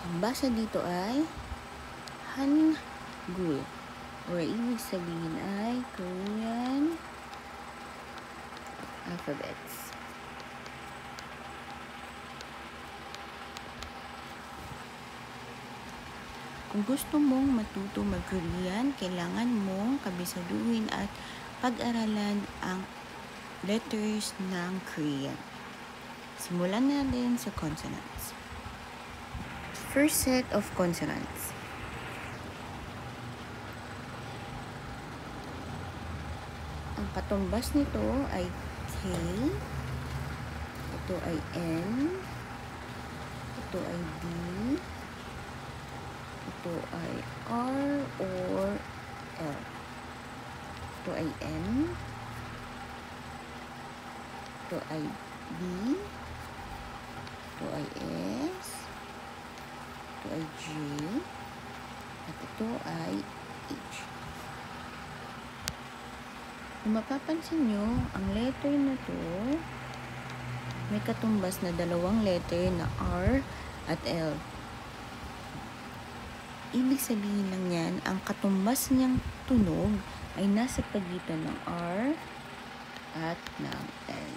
Ang basa dito ay Hangul, or ibig sabihin ay Korean alphabets. Kung gusto mong matuto mag-Korean, kailangan mong kabisaduhin at pag-aralan ang letters ng Korean. Simulan natin sa consonants. First set of consonants. Ang katumbas nito ay K, ito ay N, ito ay D, ito ay R or L, ito ay M, ito ay B, ito ay S, ito ay G, at ito ay H. Kung mapapansin nyo, ang letter na to may katumbas na dalawang letter na R at L. Ibig sabihin lang yan, ang katumbas niyang tunog ay nasa pagitan ng R at ng L.